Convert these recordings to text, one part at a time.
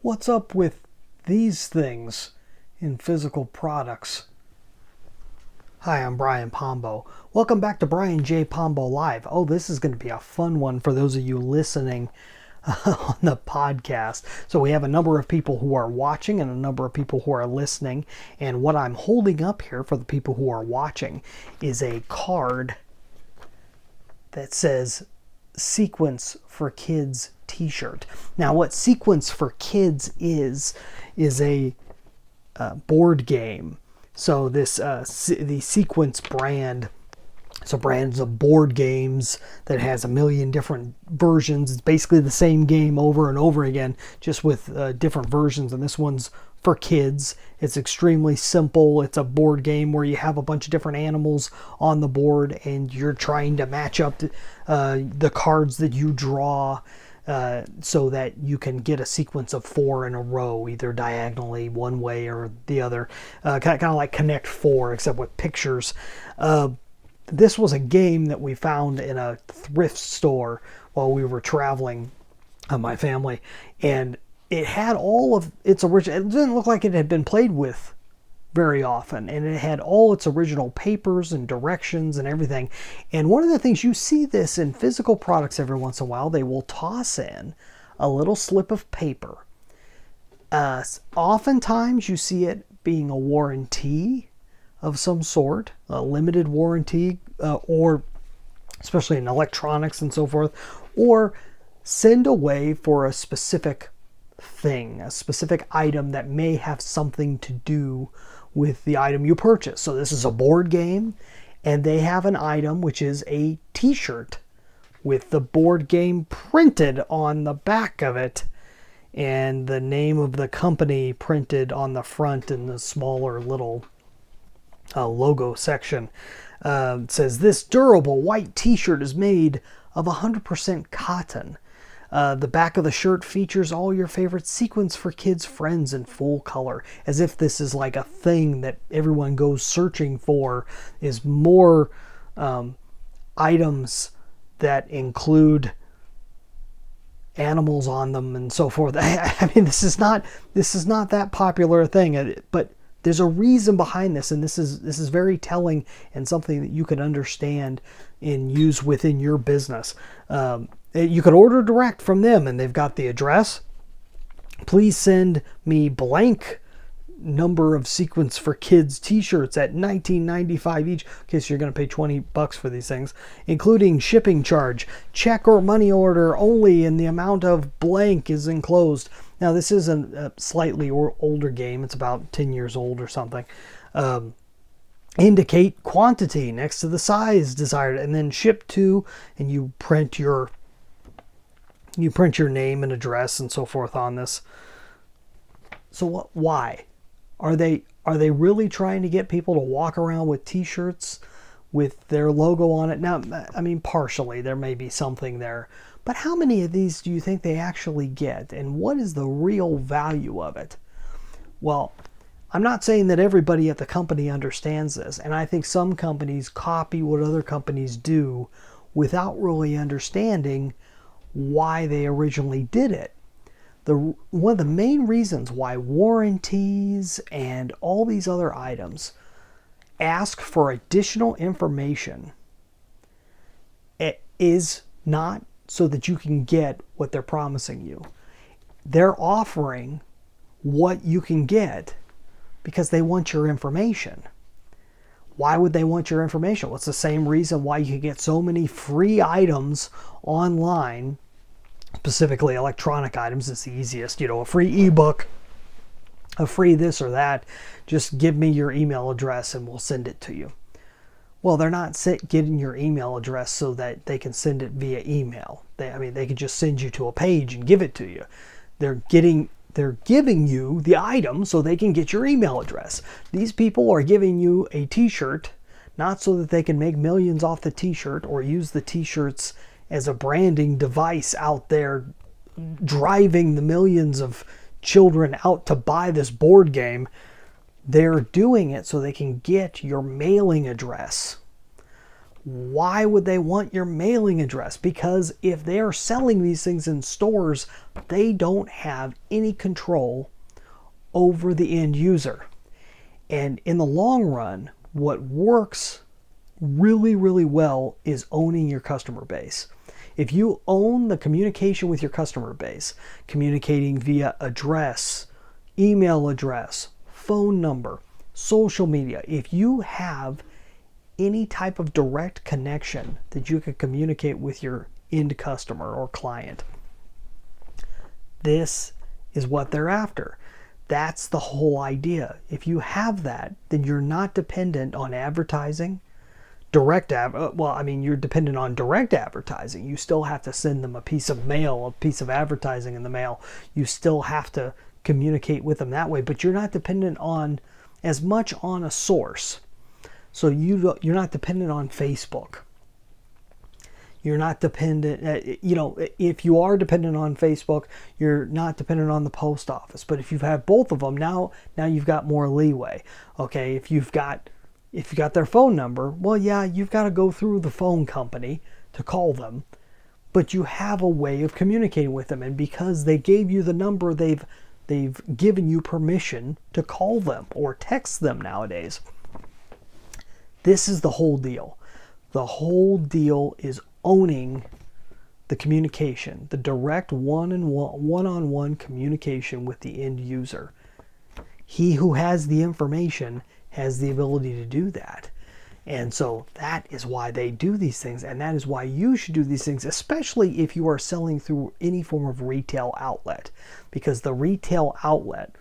What's up with these things in physical products? Hi, I'm Brian Pombo. Welcome back to Brian J. Pombo Live. Oh, this is going to be a fun one for those of you listening on the podcast. So we have a number of people who are watching and a number of people who are listening. And what I'm holding up here for the people who are watching is a card that says Sequence for Kids t-shirt. Now what Sequence for Kids is a board game. So this the Sequence brand, so brands of board games that has a million different versions. It's basically the same game over and over again, just with different versions, and this one's for kids. It's extremely simple. It's a board game where you have a bunch of different animals on the board and you're trying to match up the cards that you draw so that you can get a sequence of 4 in a row, either diagonally one way or the other. Kind of like Connect 4, except with pictures. This was a game that we found in a thrift store while we were traveling, my family, and it had all of its original. It didn't look like it had been played with very often, and it had all its original papers and directions and everything. And one of the things, you see this in physical products every once in a while, they will toss in a little slip of paper. Oftentimes you see it being a warranty of some sort, a limited warranty, or especially in electronics and so forth, or send away for a specific thing, a specific item that may have something to do with the item you purchase. So this is a board game, and they have an item which is a t-shirt with the board game printed on the back of it and the name of the company printed on the front in the smaller little logo section. It says, "This durable white t-shirt is made of 100% cotton. The back of the shirt features all your favorite Sequence for Kids friends in full color," as if this is like a thing that everyone goes searching for, is more items that include animals on them and so forth. I mean, this is not that popular a thing, but there's a reason behind this, and this is very telling and something that you can understand and use within your business. You could order direct from them, and they've got the address. Please send me blank number of Sequence for Kids t-shirts at $19.95 each, in case you're going to pay $20 for these things, including shipping charge. Check or money order only, and the amount of blank is enclosed. Now, this is a slightly older game. It's about 10 years old or something. Indicate quantity next to the size desired, and then ship to, and you print your name and address and so forth on this. So why? Are they really trying to get people to walk around with t-shirts with their logo on it? Now, I mean, partially, there may be something there. But how many of these do you think they actually get? And what is the real value of it? Well, I'm not saying that everybody at the company understands this. And I think some companies copy what other companies do without really understanding why they originally did it. One of the main reasons why warranties and all these other items ask for additional information is not so that you can get what they're promising you. They're offering what you can get because they want your information. Why would they want your information? Well, it's the same reason why you can get so many free items online, specifically electronic items. It's the easiest, a free ebook, a free this or that. Just give me your email address and we'll send it to you. Well, they're not getting your email address so that they can send it via email. They could just send you to a page and give it to you. They're giving you the item so they can get your email address. These people are giving you a t-shirt, not so that they can make millions off the t-shirt or use the t-shirts as a branding device out there, driving the millions of children out to buy this board game. They're doing it so they can get your mailing address. Why would they want your mailing address? Because if they are selling these things in stores, they don't have any control over the end user. And in the long run, what works really, really well is owning your customer base. If you own the communication with your customer base, communicating via address, email address, phone number, social media, if you have any type of direct connection that you can communicate with your end customer or client, this is what they're after. That's the whole idea. If you have that, then you're not dependent on advertising. You're dependent on direct advertising. You still have to send them a piece of mail, a piece of advertising in the mail. You still have to communicate with them that way, but you're not dependent on as much on a source. So you're not dependent on Facebook. You're not dependent, if you are dependent on Facebook, you're not dependent on the post office. But if you have both of them, now you've got more leeway. Okay, if you've got their phone number, well, yeah, you've got to go through the phone company to call them, but you have a way of communicating with them. And because they gave you the number, they've given you permission to call them or text them nowadays. This is the whole deal. The whole deal is owning the communication, the direct one-on-one communication with the end user. He who has the information has the ability to do that. And so that is why they do these things, and that is why you should do these things, especially if you are selling through any form of retail outlet. Because the retail outlet,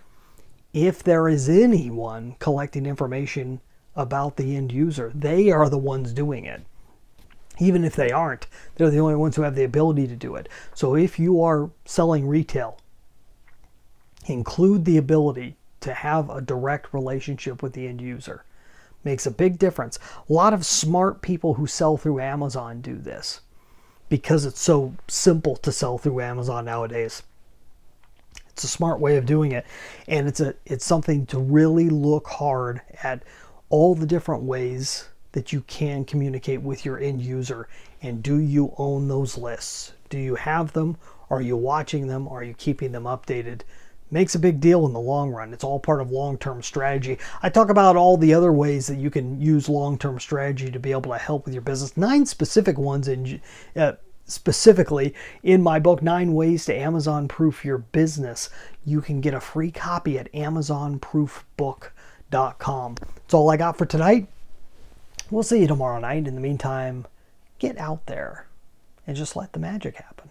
if there is anyone collecting information about the end user, they are the ones doing it. Even if they aren't, they're the only ones who have the ability to do it. So if you are selling retail, include the ability to have a direct relationship with the end user. Makes a big difference. A lot of smart people who sell through Amazon do this because it's so simple to sell through Amazon nowadays. It's a smart way of doing it, and it's something to really look hard at all the different ways that you can communicate with your end user. And do you own those lists? Do you have them? Are you watching them? Are you keeping them updated? Makes a big deal in the long run. It's all part of long-term strategy. I talk about all the other ways that you can use long-term strategy to be able to help with your business. 9 specific ones specifically in my book, 9 Ways to Amazon Proof Your Business. You can get a free copy at amazonproofbook.com. That's all I got for tonight. We'll see you tomorrow night. In the meantime, get out there and just let the magic happen.